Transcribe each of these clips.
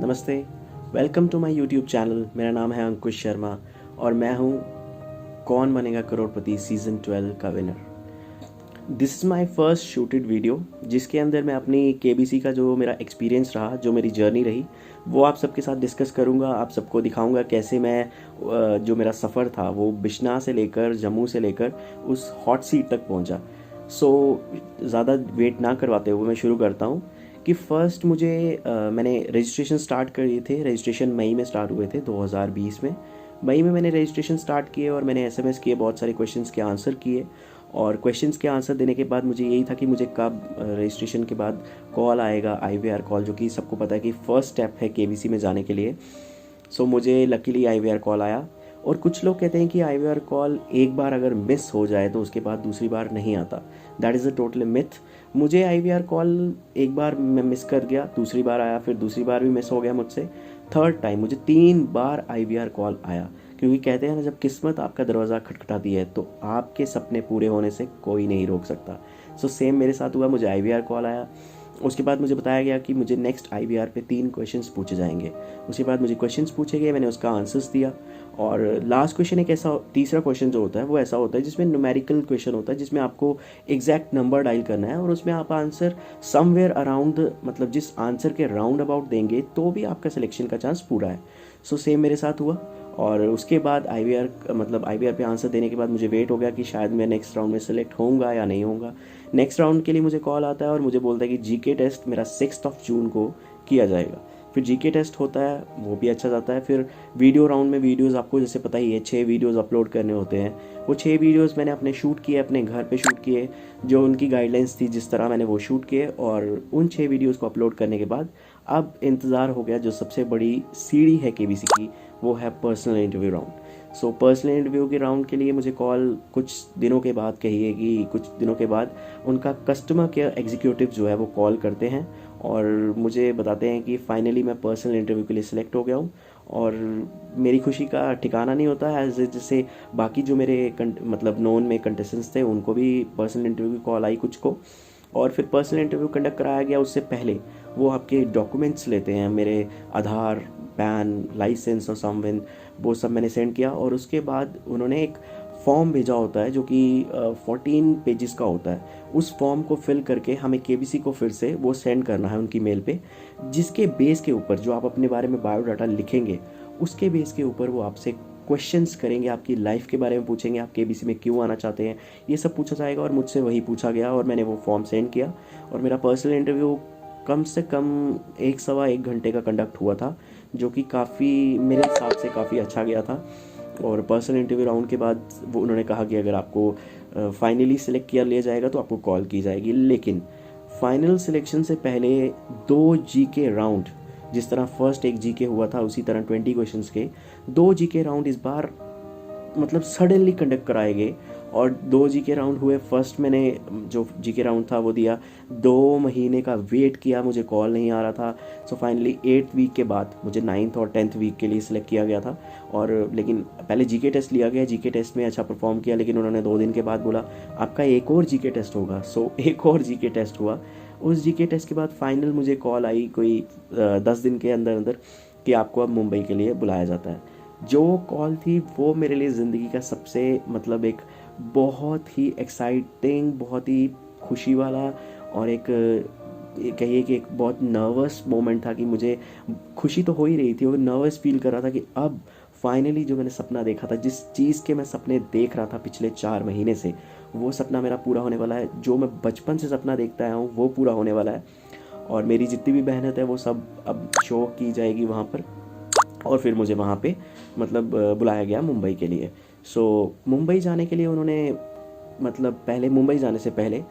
नमस्ते, welcome to my YouTube channel. मेरा नाम है अंकुश शर्मा और मैं हूँ कौन बनेगा करोड़पति सीज़न 12 का winner. This is my first shooted video जिसके अंदर मैं अपनी केबीसी का जो मेरा एक्सपीरियंस रहा, जो मेरी जर्नी रही, वो आप सबके साथ डिस्कस करूँगा। आप सबको दिखाऊँगा कैसे मैं जो मेरा सफ़र था वो बिश्नाह से लेकर जम्मू से लेकर उस हॉट सीट तक पहुँचा। सो ज़्यादा वेट ना करवाते हुए मैं शुरू करता हूँ कि फ़र्स्ट मैंने रजिस्ट्रेशन स्टार्ट कर दिए थे। रजिस्ट्रेशन मई में स्टार्ट हुए थे 2020 में। मई में मैंने रजिस्ट्रेशन स्टार्ट किए और मैंने एसएमएस किए, बहुत सारे क्वेश्चंस के आंसर किए। और क्वेश्चंस के आंसर देने के बाद मुझे यही था कि मुझे कब रजिस्ट्रेशन के बाद कॉल आएगा, आईवीआर कॉल, जो कि सबको पता है कि फ़र्स्ट स्टेप है केबीसी में जाने के लिए। सो मुझे लकीली आईवीआर कॉल आया। और कुछ लोग कहते हैं कि आईवीआर कॉल एक बार अगर मिस हो जाए तो उसके बाद दूसरी बार नहीं आता। That is a total myth. मुझे आईवीआर कॉल एक बार मैं मिस कर गया, दूसरी बार आया, फिर दूसरी बार भी मिस हो गया मुझसे। थर्ड टाइम मुझे 3 बार आईवीआर कॉल आया, क्योंकि कहते हैं ना, जब किस्मत आपका दरवाज़ा खटखटाती है तो आपके सपने पूरे होने से कोई नहीं रोक सकता। सो सेम मेरे साथ हुआ, मुझे आईवीआर कॉल आया। उसके बाद मुझे बताया गया कि मुझे नेक्स्ट आईवीआर पे 3 क्वेश्चंस पूछे जाएंगे। उसके बाद मुझे क्वेश्चंस पूछे गए, मैंने उसका आंसर्स दिया। और लास्ट क्वेश्चन एक ऐसा, तीसरा क्वेश्चन जो होता है वो ऐसा होता है जिसमें न्यूमेरिकल क्वेश्चन होता है, जिसमें आपको एग्जैक्ट नंबर डायल करना है और उसमें आप आंसर समवेयर अराउंड, मतलब जिस आंसर के राउंड अबाउट देंगे तो भी आपका सिलेक्शन का चांस पूरा है। सो सेम मेरे साथ हुआ। और उसके बाद आईवीआर पे आंसर देने के बाद मुझे वेट हो गया कि शायद मैं नेक्स्ट राउंड में सेलेक्ट होऊंगा या नहीं होऊंगा। नेक्स्ट राउंड के लिए मुझे कॉल आता है और मुझे बोलता है कि जीके टेस्ट मेरा 6 जून को किया जाएगा। फिर जीके टेस्ट होता है, वो भी अच्छा जाता है। फिर वीडियो राउंड में वीडियोस, आपको जैसे पता ही है, 6 वीडियोस अपलोड करने होते हैं। वो 6 वीडियोस मैंने अपने शूट किए, अपने घर पे शूट किए, जो उनकी गाइडलाइंस थी जिस तरह मैंने वो शूट किए। और उन 6 वीडियोस को अपलोड करने के बाद अब इंतज़ार हो गया, जो सबसे बड़ी सीढ़ी है केबीसी की, वो है personal interview round. So personal interview के राउंड के लिए मुझे कॉल कुछ दिनों के बाद, कहिए कि कुछ दिनों के बाद, उनका कस्टमर केयर एग्जीक्यूटिव जो है वो कॉल करते हैं और मुझे बताते हैं कि फाइनली मैं पर्सनल इंटरव्यू के लिए सिलेक्ट हो गया हूँ। और मेरी खुशी का ठिकाना नहीं होता है। जैसे बाकी जो मेरे नोन में कंटेस्टेंट्स थे, उनको भी पर्सनल इंटरव्यू की कॉल आई कुछ को। और फिर पर्सनल इंटरव्यू कंडक्ट कराया गया। उससे पहले वो आपके डॉक्यूमेंट्स लेते हैं, मेरे आधार, पैन, लाइसेंस और समवन, वो सब मैंने सेंड किया। और उसके बाद उन्होंने एक फॉर्म भेजा होता है जो कि 14 पेजेस का होता है। उस फॉर्म को फिल करके हमें केबीसी को फिर से वो सेंड करना है उनकी मेल पे, जिसके बेस के ऊपर जो आप अपने बारे में बायोडाटा लिखेंगे, उसके बेस के ऊपर वो आपसे क्वेश्चंस करेंगे, आपकी लाइफ के बारे में पूछेंगे, आप केबीसी में क्यों आना चाहते हैं, ये सब पूछा जाएगा। और मुझसे वही पूछा गया और मैंने वो फॉर्म सेंड किया। और मेरा पर्सनल इंटरव्यू कम से कम 1 घंटे का कंडक्ट हुआ था, जो कि काफ़ी, मेरे हिसाब से काफ़ी अच्छा गया था। और पर्सनल इंटरव्यू राउंड के बाद वो उन्होंने कहा कि अगर आपको फाइनली सिलेक्ट किया लिया जाएगा तो आपको कॉल की जाएगी। लेकिन फाइनल सिलेक्शन से पहले 2 जीके राउंड, जिस तरह फर्स्ट एक जीके हुआ था उसी तरह 20 क्वेश्चंस के 2 जीके राउंड इस बार सडनली कंडक्ट कराए गए। और 2 जीके राउंड हुए। फर्स्ट मैंने जो जीके राउंड था वो दिया, 2 महीने का वेट किया, मुझे कॉल नहीं आ रहा था। सो फाइनली 8 वीक के बाद मुझे 9th और 10th वीक के लिए सिलेक्ट किया गया था। और लेकिन पहले जीके टेस्ट लिया गया, जीके टेस्ट में अच्छा परफॉर्म किया, लेकिन उन्होंने 2 दिन के बाद बोला आपका एक और जीके टेस्ट होगा। सो एक और जीके टेस्ट हुआ। उस जीके टेस्ट के बाद फाइनल मुझे कॉल आई कोई 10 दिन के अंदर अंदर कि आपको अब मुंबई के लिए बुलाया जाता है। जो कॉल थी वो मेरे लिए ज़िंदगी का सबसे एक बहुत ही एक्साइटिंग, बहुत ही खुशी वाला और कहिए कि एक बहुत नर्वस मोमेंट था। कि मुझे खुशी तो हो ही रही थी और नर्वस फील कर रहा था कि अब फाइनली जो मैंने सपना देखा था, जिस चीज़ के मैं सपने देख रहा था पिछले 4 महीने से, वो सपना मेरा पूरा होने वाला है। जो मैं बचपन से सपना देखता आया हूँ वो पूरा होने वाला है। और मेरी जितनी भी मेहनत है वो सब अब शो की जाएगी वहाँ पर। और फिर मुझे वहाँ पे बुलाया गया मुंबई के लिए। सो मुंबई जाने के लिए उन्होंने पहले मुंबई जाने से पहले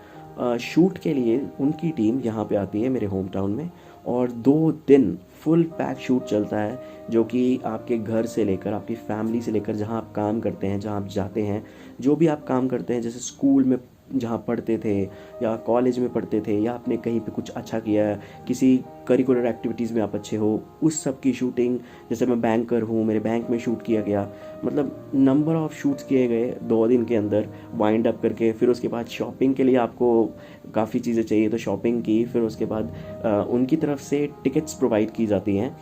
शूट के लिए उनकी टीम यहाँ पे आती है मेरे होम टाउन में। और 2 दिन फुल पैक शूट चलता है, जो कि आपके घर से लेकर, आपकी फैमिली से लेकर, जहाँ आप काम करते हैं, जहाँ आप जाते हैं, जो भी आप काम करते हैं, जैसे स्कूल में जहाँ पढ़ते थे या कॉलेज में पढ़ते थे या आपने कहीं पे कुछ अच्छा किया है, किसी करिकुलर एक्टिविटीज़ में आप अच्छे हो, उस सब की शूटिंग। जैसे मैं बैंकर हूँ, मेरे बैंक में शूट किया गया, नंबर ऑफ़ शूट्स किए गए 2 दिन के अंदर वाइंड अप करके। फिर उसके बाद शॉपिंग के लिए आपको काफ़ी चीज़ें चाहिए तो शॉपिंग की। फिर उसके बाद उनकी तरफ से टिकट्स प्रोवाइड की जाती हैं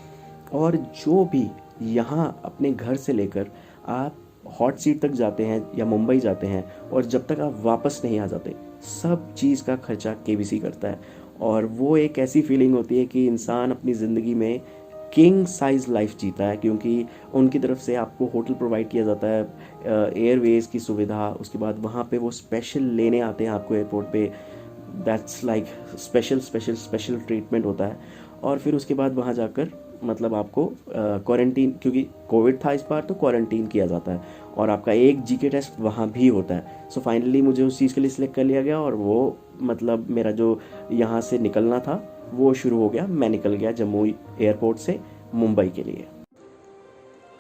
और जो भी यहाँ अपने घर से लेकर आप हॉट सीट तक जाते हैं या मुंबई जाते हैं और जब तक आप वापस नहीं आ जाते, सब चीज़ का खर्चा केबीसी करता है। और वो एक ऐसी फीलिंग होती है कि इंसान अपनी ज़िंदगी में किंग साइज़ लाइफ जीता है, क्योंकि उनकी तरफ से आपको होटल प्रोवाइड किया जाता है, एयरवेज़ की सुविधा, उसके बाद वहाँ पे वो स्पेशल लेने आते हैं आपको एयरपोर्ट पे। That's like special special special treatment होता है। और फिर उसके बाद वहाँ जाकर मतलब आपको क्वारंटीन, क्योंकि कोविड था इस बार, तो क्वारंटीन किया जाता है और आपका एक जीके टेस्ट वहाँ भी होता है। सो फाइनली मुझे उस चीज़ के लिए सिलेक्ट कर लिया गया और वो मतलब मेरा जो यहाँ से निकलना था वो शुरू हो गया। मैं निकल गया जम्मू एयरपोर्ट से मुंबई के लिए।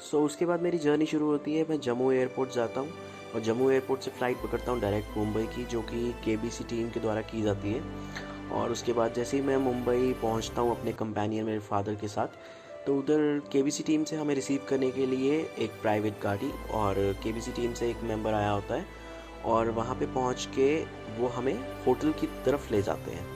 सो उसके बाद मेरी जर्नी शुरू होती है। मैं जम्मू एयरपोर्ट जाता हूँ और जम्मू एयरपोर्ट से फ़्लाइट पकड़ता हूँ डायरेक्ट मुंबई की, जो कि केबीसी टीम के द्वारा की जाती है। और उसके बाद जैसे ही मैं मुंबई पहुँचता हूँ अपने कंपेनियन मेरे फादर के साथ, तो उधर केबीसी टीम से हमें रिसीव करने के लिए एक प्राइवेट गाड़ी और केबीसी टीम से एक मेंबर आया होता है और वहाँ पे पहुँच के वो हमें होटल की तरफ ले जाते हैं।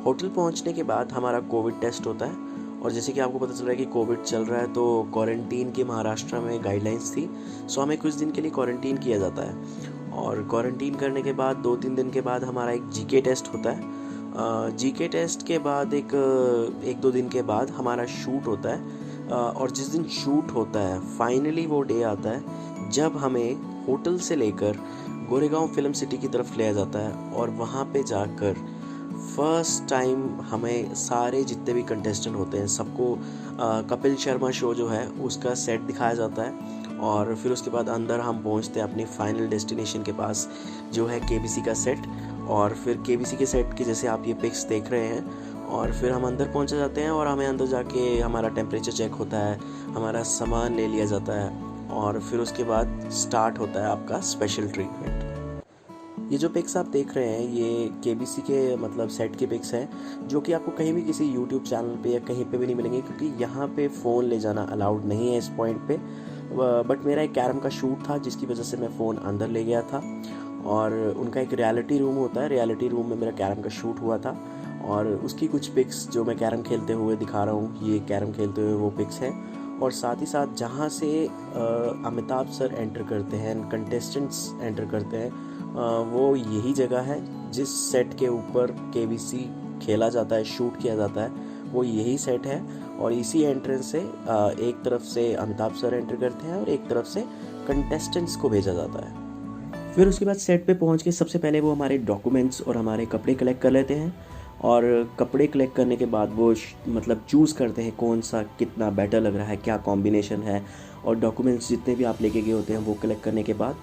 होटल पहुंचने के बाद हमारा कोविड टेस्ट होता है और जैसे कि आपको पता चल रहा है कि कोविड चल रहा है, तो क्वारंटीन की महाराष्ट्र में गाइडलाइंस थी। सो हमें कुछ दिन के लिए क्वारंटीन किया जाता है और क्वारंटीन करने के बाद 2-3 दिन के बाद हमारा एक जीके टेस्ट होता है। जीके टेस्ट के बाद एक दो दिन के बाद हमारा शूट होता है और जिस दिन शूट होता है फाइनली वो डे आता है जब हमें होटल से लेकर गोरेगांव फिल्म सिटी की तरफ लिया जाता है और वहाँ पे जाकर फर्स्ट टाइम हमें सारे जितने भी कंटेस्टेंट होते हैं सबको कपिल शर्मा शो जो है उसका सेट दिखाया जाता है। और फिर उसके बाद अंदर हम पहुंचते हैं अपनी फाइनल डेस्टिनेशन के पास, जो है केबीसी का सेट। और फिर केबीसी के सेट के जैसे आप ये पिक्स देख रहे हैं, और फिर हम अंदर पहुंच जाते हैं और हमें अंदर जाके हमारा टेम्परेचर चेक होता है, हमारा सामान ले लिया जाता है और फिर उसके बाद स्टार्ट होता है आपका स्पेशल ट्रीटमेंट। ये जो पिक्स आप देख रहे हैं ये केबीसी के मतलब सेट के पिक्स हैं, जो कि आपको कहीं भी किसी यूट्यूब चैनल पे या कहीं पे भी नहीं मिलेंगे, क्योंकि यहाँ पे फ़ोन ले जाना अलाउड नहीं है इस पॉइंट पे। बट मेरा एक कैरम का शूट था जिसकी वजह से मैं फ़ोन अंदर ले गया था और उनका एक रियलिटी रूम होता है, रियलिटी रूम में मेरा कैरम का शूट हुआ था और उसकी कुछ पिक्स जो मैं कैरम खेलते हुए दिखा रहा हूँ, ये कैरम खेलते हुए वो पिक्स हैं। और साथ ही साथ जहाँ से अमिताभ सर एंटर करते हैं, कंटेस्टेंट्स एंटर करते हैं, वो यही जगह है जिस सेट के ऊपर केबीसी खेला जाता है, शूट किया जाता है, वो यही सेट है। और इसी एंट्रेंस से एक तरफ से अमिताभ सर एंटर करते हैं और एक तरफ से कंटेस्टेंट्स को भेजा जाता है। फिर उसके बाद सेट पे पहुंच के सबसे पहले वो हमारे डॉक्यूमेंट्स और हमारे कपड़े कलेक्ट कर लेते हैं और कपड़े कलेक्ट करने के बाद वो मतलब चूज़ करते हैं कौन सा कितना बेटर लग रहा है, क्या कॉम्बिनेशन है। और डॉक्यूमेंट्स जितने भी आप लेके गए होते हैं वो कलेक्ट करने के बाद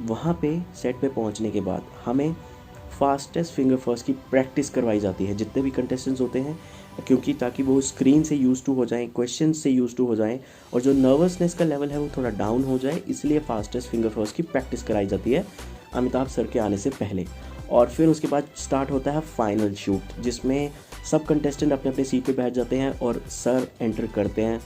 वहाँ पे सेट पे पहुँचने के बाद हमें फास्टेस्ट फिंगर फर्स्ट की प्रैक्टिस करवाई जाती है जितने भी कंटेस्टेंट्स होते हैं, क्योंकि ताकि वो स्क्रीन से यूज़ टू हो जाएं, क्वेश्चन से यूज़ टू हो जाएं और जो नर्वसनेस का लेवल है वो थोड़ा डाउन हो जाए, इसलिए फास्टेस्ट फिंगर फर्स्ट की प्रैक्टिस कराई जाती है अमिताभ सर के आने से पहले। और फिर उसके बाद स्टार्ट होता है फाइनल शूट, जिसमें सब कंटेस्टेंट अपने अपने सीट पे बैठ जाते हैं और सर एंटर करते हैं।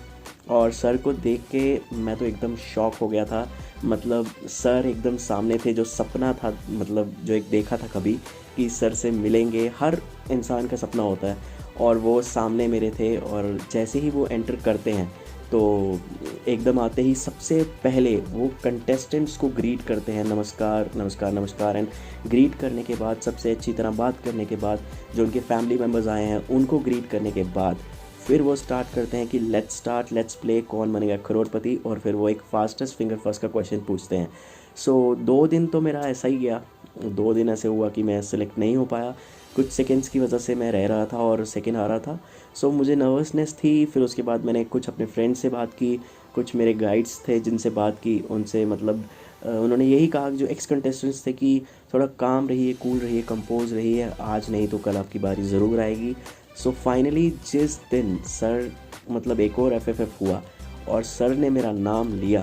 और सर को देख के मैं तो एकदम शॉक हो गया था, मतलब सर एकदम सामने थे, जो सपना था, मतलब जो एक देखा था कभी कि सर से मिलेंगे, हर इंसान का सपना होता है, और वो सामने मेरे थे। और जैसे ही वो एंटर करते हैं तो एकदम आते ही सबसे पहले वो कंटेस्टेंट्स को ग्रीट करते हैं, नमस्कार नमस्कार नमस्कार। एंड ग्रीट करने के बाद, सबसे अच्छी तरह बात करने के बाद, जो उनके फैमिली मेम्बर्स आए हैं उनको ग्रीट करने के बाद फिर वो स्टार्ट करते हैं कि लेट्स प्ले कौन बनेगा करोड़पति। और फिर वो एक फास्टेस्ट फिंगर फर्स्ट का क्वेश्चन पूछते हैं। सो 2 दिन तो मेरा ऐसा ही गया, 2 दिन ऐसे हुआ कि मैं सिलेक्ट नहीं हो पाया, कुछ सेकंड्स की वजह से मैं रह रहा था और सेकंड आ रहा था। सो मुझे नर्वसनेस थी। फिर उसके बाद मैंने कुछ अपने फ्रेंड्स से बात की, कुछ मेरे गाइड्स थे जिनसे बात की, उनसे मतलब उन्होंने यही कहा, जो एक्स कंटेस्टेंट्स थे, कि थोड़ा काम रहिए, कूल रहिए, कंपोज रहिए, आज नहीं तो कल आपकी बारी ज़रूर आएगी। सो फाइनली जिस दिन सर मतलब एक और एफएफएफ हुआ और सर ने मेरा नाम लिया,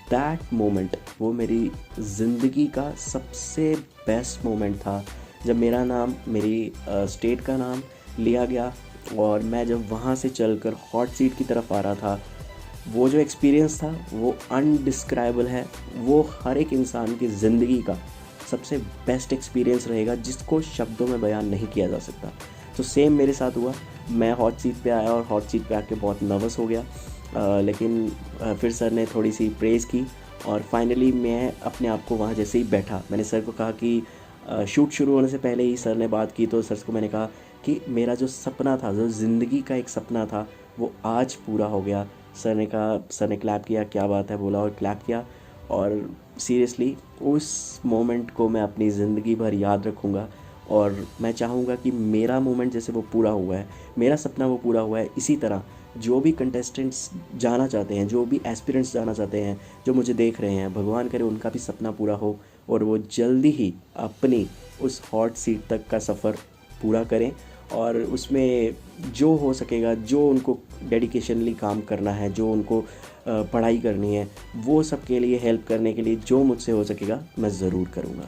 दैट मोमेंट वो मेरी ज़िंदगी का सबसे बेस्ट मोमेंट था। जब मेरा नाम, मेरी स्टेट का नाम लिया गया और मैं जब वहाँ से चलकर हॉट सीट की तरफ आ रहा था, वो जो एक्सपीरियंस था वो अनडिस्क्राइबल है। वो हर एक इंसान की ज़िंदगी का सबसे बेस्ट एक्सपीरियंस रहेगा, जिसको शब्दों में बयान नहीं किया जा सकता। तो सेम मेरे साथ हुआ। मैं हॉट सीट पे आया और हॉट सीट पे आके बहुत नर्वस हो गया, लेकिन फिर सर ने थोड़ी सी प्रेज़ की और फाइनली मैं अपने आप को वहाँ जैसे ही बैठा, मैंने सर को कहा कि शूट शुरू होने से पहले ही सर ने बात की, तो सर को मैंने कहा कि मेरा जो सपना था, जो ज़िंदगी का एक सपना था, वो आज पूरा हो गया। सर ने कहा, सर ने क्लैप किया, क्या बात है बोला और क्लैप किया। और सीरियसली उस मोमेंट को मैं अपनी ज़िंदगी भर याद रखूँगा और मैं चाहूँगा कि मेरा मोमेंट जैसे वो पूरा हुआ है, मेरा सपना वो पूरा हुआ है, इसी तरह जो भी कंटेस्टेंट्स जाना चाहते हैं, जो भी एस्पिरेंट्स जाना चाहते हैं, जो मुझे देख रहे हैं, भगवान करे उनका भी सपना पूरा हो और वो जल्दी ही अपनी उस हॉट सीट तक का सफ़र पूरा करें। और उसमें जो हो सकेगा, जो उनको डेडिकेशनली काम करना है, जो उनको पढ़ाई करनी है, वो सबके लिए हेल्प करने के लिए जो मुझसे हो सकेगा मैं ज़रूर करूँगा।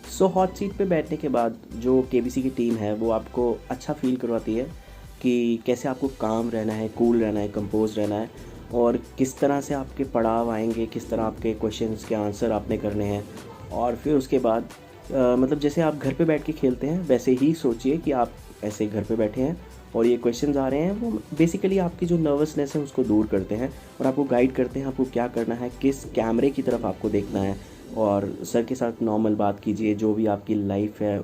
सो हॉट सीट पे बैठने के बाद जो केबीसी की टीम है वो आपको अच्छा फील करवाती है कि कैसे आपको काम रहना है, कूल रहना है, कंपोज रहना है और किस तरह से आपके पड़ाव आएंगे, किस तरह आपके क्वेश्चंस के आंसर आपने करने हैं। और फिर उसके बाद मतलब जैसे आप घर पे बैठ के खेलते हैं वैसे ही सोचिए कि आप ऐसे घर पे बैठे हैं और ये क्वेश्चंस आ रहे हैं। वो बेसिकली आपकी जो नर्वसनेस है उसको दूर करते हैं और आपको गाइड करते हैं आपको क्या करना है, किस कैमरे की तरफ आपको देखना है। और सर के साथ नॉर्मल बात कीजिए, जो भी आपकी लाइफ है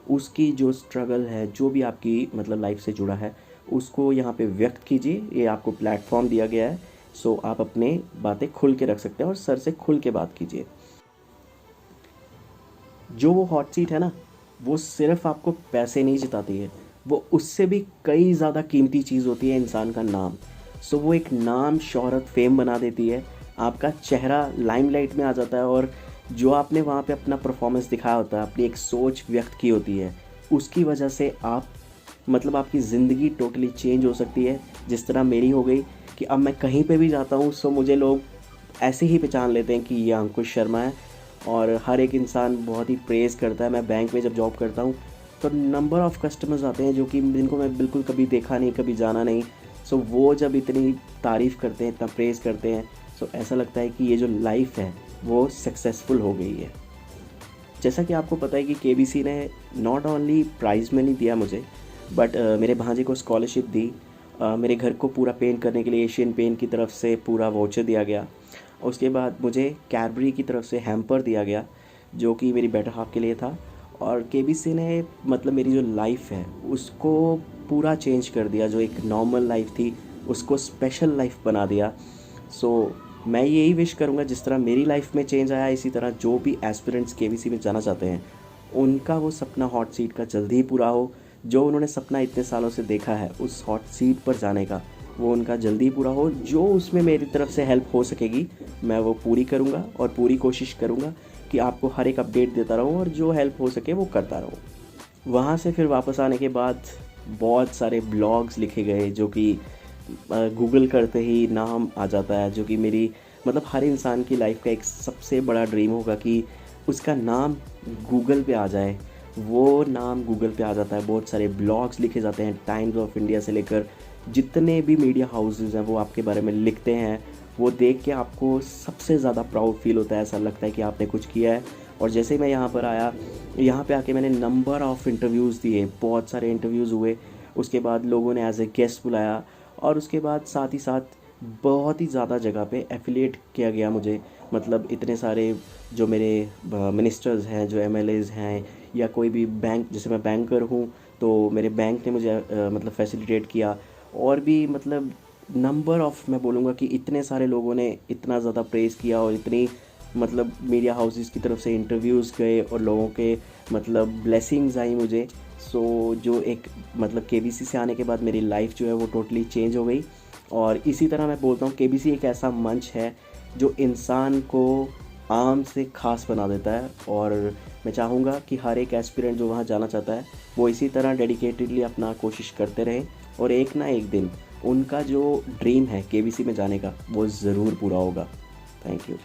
उसकी जो स्ट्रगल है, जो भी आपकी मतलब लाइफ से जुड़ा है, उसको यहाँ पे व्यक्त कीजिए। ये आपको प्लेटफॉर्म दिया गया है, सो आप अपने बातें खुल के रख सकते हैं और सर से खुल के बात कीजिए। जो वो हॉट सीट है ना, वो सिर्फ आपको पैसे नहीं जिताती है, वो उससे भी कई ज़्यादा कीमती चीज़ होती है इंसान का नाम। सो वो एक नाम, शोहरत, फेम बना देती है, आपका चेहरा लाइमलाइट में आ जाता है और जो आपने वहाँ पे अपना परफॉर्मेंस दिखाया होता है, अपनी एक सोच व्यक्त की होती है, उसकी वजह से आप मतलब आपकी ज़िंदगी टोटली चेंज हो सकती है। जिस तरह मेरी हो गई कि अब मैं कहीं पे भी जाता हूँ सो मुझे लोग ऐसे ही पहचान लेते हैं कि ये अंकुश शर्मा है और हर एक इंसान बहुत ही प्रेज़ करता है। मैं बैंक में जब जॉब करता हूँ तो नंबर ऑफ़ कस्टमर्स आते हैं जो कि जिनको मैं बिल्कुल कभी देखा नहीं, कभी जाना नहीं। सो वो जब इतनी तारीफ़ करते हैं, इतना प्रेज़ करते हैं, सो ऐसा लगता है कि ये जो लाइफ है वो सक्सेसफुल हो गई है। जैसा कि आपको पता है कि केबीसी ने नॉट ओनली प्राइज़ मनी दिया मुझे, बट मेरे भांजे को स्कॉलरशिप दी। मेरे घर को पूरा पेंट करने के लिए एशियन पेंट की तरफ से पूरा वाउचर दिया गया। उसके बाद मुझे कैडबरी की तरफ से हैम्पर दिया गया जो कि मेरी बेटर हाफ के लिए था। और केबीसी ने मतलब मेरी जो लाइफ है उसको पूरा चेंज कर दिया। जो एक नॉर्मल लाइफ थी उसको स्पेशल लाइफ बना दिया। सो मैं यही विश करूँगा, जिस तरह मेरी लाइफ में चेंज आया, इसी तरह जो भी एस्पिरेंट्स केबीसी में जाना चाहते हैं उनका वो सपना हॉट सीट का जल्दी ही पूरा हो। जो उन्होंने सपना इतने सालों से देखा है उस हॉट सीट पर जाने का, वो उनका जल्दी पूरा हो। जो उसमें मेरी तरफ से हेल्प हो सकेगी मैं वो पूरी करूँगा और पूरी कोशिश करूँगा कि आपको हर एक अपडेट देता रहूँ और जो हेल्प हो सके वो करता रहूँ। वहाँ से फिर वापस आने के बाद बहुत सारे ब्लॉग्स लिखे गए जो कि गूगल करते ही नाम आ जाता है, जो कि मेरी मतलब हर इंसान की लाइफ का एक सबसे बड़ा ड्रीम होगा कि उसका नाम गूगल पे आ जाए। वो नाम गूगल पे आ जाता है, बहुत सारे ब्लॉग्स लिखे जाते हैं, टाइम्स ऑफ इंडिया से लेकर जितने भी मीडिया हाउसेस हैं वो आपके बारे में लिखते हैं। वो देख के आपको सबसे ज़्यादा प्राउड फील होता है, ऐसा लगता है कि आपने कुछ किया है। और जैसे ही मैं यहाँ पर आया, यहाँ पे आके मैंने नंबर ऑफ़ इंटरव्यूज़ दिए, बहुत सारे इंटरव्यूज़ हुए। उसके बाद लोगों ने एज ए गेस्ट बुलाया और उसके बाद साथ ही साथ बहुत ही ज़्यादा जगह पे एफिलिएट किया गया मुझे। मतलब इतने सारे जो मेरे मिनिस्टर्स हैं, जो एमएलएज़ हैं, या कोई भी बैंक, जैसे मैं बैंकर हूँ तो मेरे बैंक ने मुझे मतलब फैसिलिटेट किया। और भी मतलब नंबर ऑफ़, मैं बोलूँगा कि इतने सारे लोगों ने इतना ज़्यादा प्रेज़ किया और इतनी मतलब मीडिया हाउसेस की तरफ से इंटरव्यूज़ गए और लोगों के मतलब ब्लेसिंग्स आई मुझे। सो जो एक मतलब केबीसी से आने के बाद मेरी लाइफ जो है वो टोटली चेंज हो गई। और इसी तरह मैं बोलता हूँ केबीसी एक ऐसा मंच है जो इंसान को आम से ख़ास बना देता है। और मैं चाहूँगा कि हर एक एस्पिरेंट जो वहाँ जाना चाहता है वो इसी तरह डेडिकेटेडली अपना कोशिश करते रहें और एक ना एक दिन उनका जो ड्रीम है केबीसी में जाने का वो ज़रूर पूरा होगा। Thank you.